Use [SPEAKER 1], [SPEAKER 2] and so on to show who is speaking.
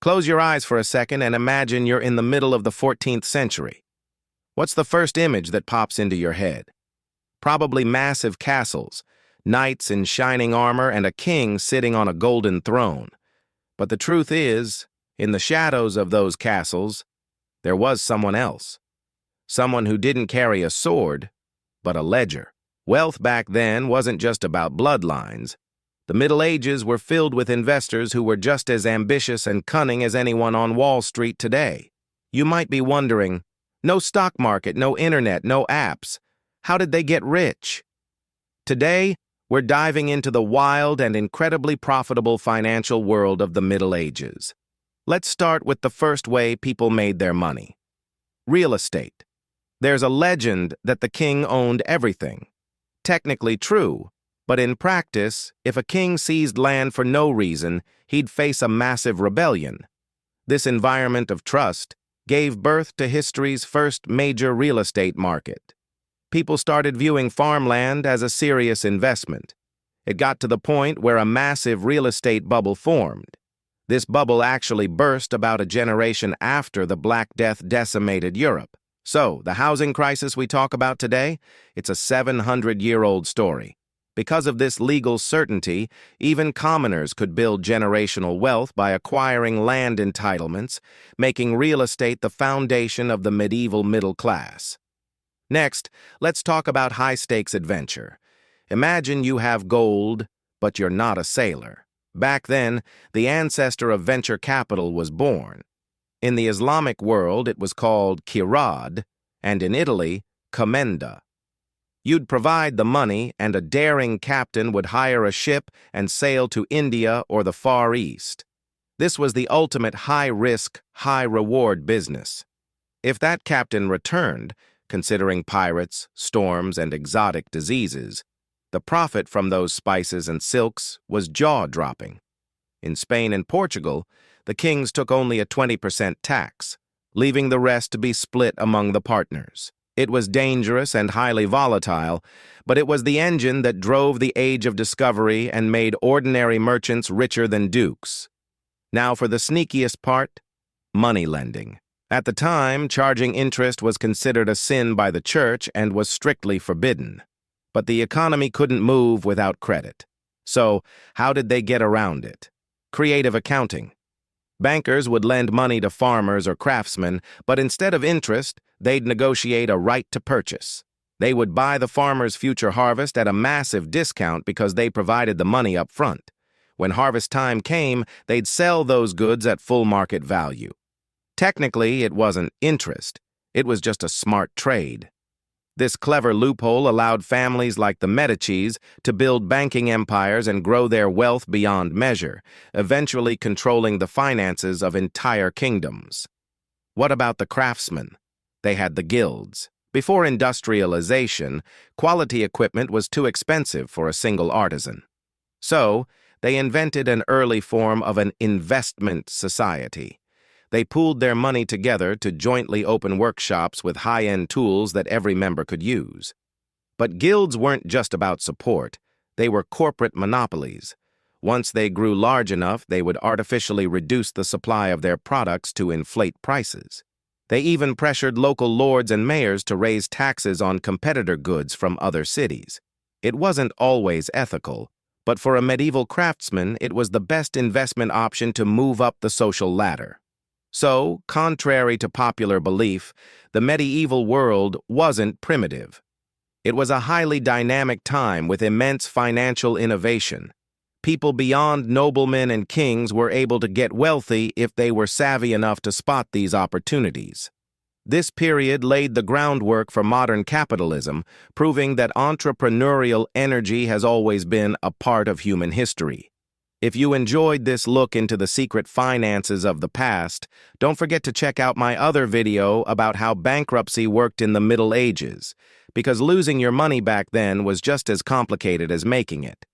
[SPEAKER 1] Close your eyes for a second and imagine you're in the middle of the 14th century. What's the first image that pops into your head? Probably massive castles, knights in shining armor, and a king sitting on a golden throne. But the truth is, in the shadows of those castles, there was someone else. Someone who didn't carry a sword, but a ledger. Wealth back then wasn't just about bloodlines. The Middle Ages were filled with investors who were just as ambitious and cunning as anyone on Wall Street today. You might be wondering, no stock market, no internet, no apps. How did they get rich? Today, we're diving into the wild and incredibly profitable financial world of the Middle Ages. Let's start with the first way people made their money. Real estate. There's a legend that the king owned everything. Technically true, but in practice, if a king seized land for no reason, he'd face a massive rebellion. This environment of trust gave birth to history's first major real estate market. People started viewing farmland as a serious investment. It got to the point where a massive real estate bubble formed. This bubble actually burst about a generation after the Black Death decimated Europe. So, the housing crisis we talk about today, it's a 700-year-old story. Because of this legal certainty, even commoners could build generational wealth by acquiring land entitlements, making real estate the foundation of the medieval middle class. Next, let's talk about high-stakes adventure. Imagine you have gold, but you're not a sailor. Back then, the ancestor of venture capital was born. In the Islamic world, it was called qirad, and in Italy, Commenda. You'd provide the money, and a daring captain would hire a ship and sail to India or the Far East. This was the ultimate high-risk, high-reward business. If that captain returned, considering pirates, storms, and exotic diseases, the profit from those spices and silks was jaw-dropping. In Spain and Portugal, the kings took only a 20% tax, leaving the rest to be split among the partners. It was dangerous and highly volatile, but it was the engine that drove the age of discovery and made ordinary merchants richer than dukes. Now for the sneakiest part, money lending. At the time, charging interest was considered a sin by the church and was strictly forbidden. But the economy couldn't move without credit. So, how did they get around it? Creative accounting. Bankers would lend money to farmers or craftsmen, but instead of interest, they'd negotiate a right to purchase. They would buy the farmer's future harvest at a massive discount because they provided the money up front. When harvest time came, they'd sell those goods at full market value. Technically, it wasn't interest. It was just a smart trade. This clever loophole allowed families like the Medicis to build banking empires and grow their wealth beyond measure, eventually controlling the finances of entire kingdoms. What about the craftsmen? They had the guilds. Before industrialization, quality equipment was too expensive for a single artisan. So, they invented an early form of an investment society. They pooled their money together to jointly open workshops with high-end tools that every member could use. But guilds weren't just about support. They were corporate monopolies. Once they grew large enough, they would artificially reduce the supply of their products to inflate prices. They even pressured local lords and mayors to raise taxes on competitor goods from other cities. It wasn't always ethical, but for a medieval craftsman, it was the best investment option to move up the social ladder. So, contrary to popular belief, the medieval world wasn't primitive. It was a highly dynamic time with immense financial innovation. People beyond noblemen and kings were able to get wealthy if they were savvy enough to spot these opportunities. This period laid the groundwork for modern capitalism, proving that entrepreneurial energy has always been a part of human history. If you enjoyed this look into the secret finances of the past, don't forget to check out my other video about how bankruptcy worked in the Middle Ages, because losing your money back then was just as complicated as making it.